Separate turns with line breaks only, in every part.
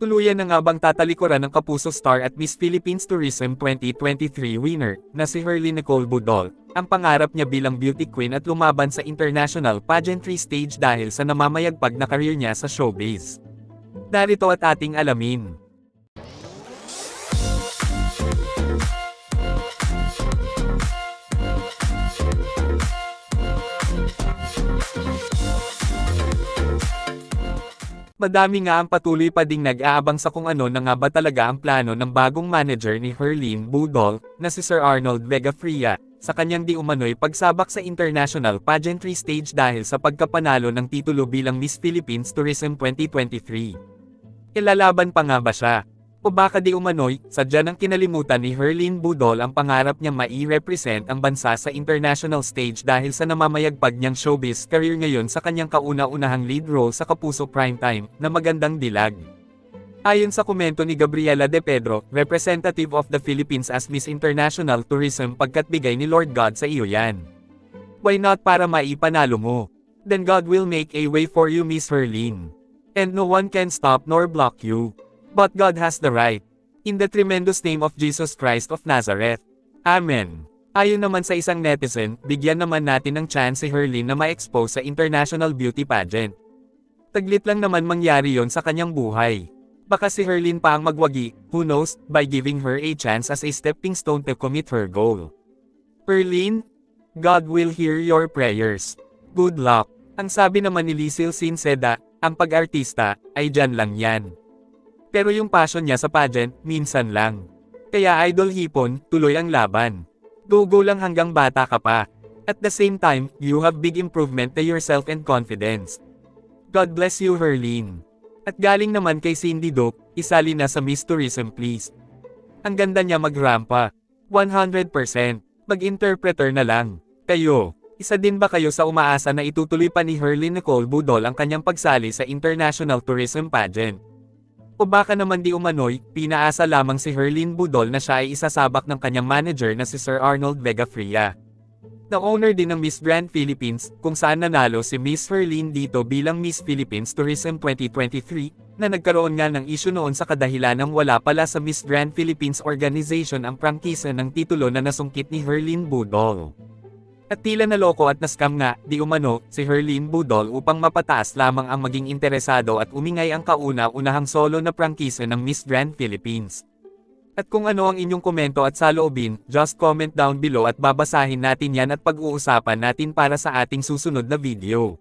Tuluyan na nga bang tatalikuran ng Kapuso star at Miss Philippines Tourism 2023 winner, na si Herlyn Nicole Budol, ang pangarap niya bilang beauty queen at lumaban sa international pageantry stage dahil sa namamayagpag na career niya sa showbiz. Narito at ating alamin. Madami nga ang patuloy pa ding nag-aabang sa kung ano na nga ba talaga ang plano ng bagong manager ni Herlyn Budol, na si Sir Arnold Vegafria, sa kanyang di umano'y pagsabak sa international pageantry stage dahil sa pagkapanalo ng titulo bilang Miss Philippines Tourism 2023. Ilalaban pa nga ba siya? O baka di umano'y, sadya nang kinalimutan ni Herlyn Budol ang pangarap niya mai-represent ang bansa sa international stage dahil sa namamayagpag niyang showbiz career ngayon sa kanyang kauna-unahang lead role sa Kapuso Primetime, na Magandang Dilag. Ayon sa komento ni Gabriela De Pedro, representative of the Philippines as Miss International Tourism, pagkat bigay ni Lord God sa iyo yan. Why not para maipanalo mo? Then God will make a way for you, Miss Herlyn. And no one can stop nor block you. But God has the right. In the tremendous name of Jesus Christ of Nazareth. Amen. Ayon naman sa isang netizen, bigyan naman natin ng chance si Herlyn na ma-expose sa international beauty pageant. Taglit lang naman mangyari yon sa kanyang buhay. Baka si Herlyn pa ang magwagi, who knows, by giving her a chance as a stepping stone to commit her goal. Herlyn, God will hear your prayers. Good luck. Ang sabi naman ni Lisil Sinceda, ang pag-artista, ay dyan lang yan. Pero yung passion niya sa pageant, minsan lang. Kaya Idol Hipon, tuloy ang laban. Go lang hanggang bata ka pa. At the same time, you have big improvement to yourself and confidence. God bless you, Herlyn. At galing naman kay Cindy Dope, isali na sa Miss Tourism please. Ang ganda niya magrampa. 100%. Mag-interpreter na lang. Kayo, isa din ba kayo sa umaasa na itutuloy pa ni Herlyn Nicole Budol ang kanyang pagsali sa international tourism pageant? O baka naman di umano'y, pinaasa lamang si Herlyn Budol na siya ay isasabak ng kanyang manager na si Sir Arnold Vegafria, na owner din ng Miss Grand Philippines, kung saan nanalo si Miss Herlyn dito bilang Miss Philippines Tourism 2023, na nagkaroon nga ng issue noon sa kadahilan ng wala pala sa Miss Grand Philippines Organization ang prangkisa ng titulo na nasungkit ni Herlyn Budol. At tila naloko at na-scam nga, di umano, si Herlyn Budol upang mapataas lamang ang maging interesado at umingay ang kauna-unahang solo na prangkisa ng Miss Grand Philippines. At kung ano ang inyong komento at saloobin, just comment down below at babasahin natin yan at pag-uusapan natin para sa ating susunod na video.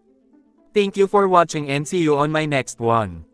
Thank you for watching and see you on my next one.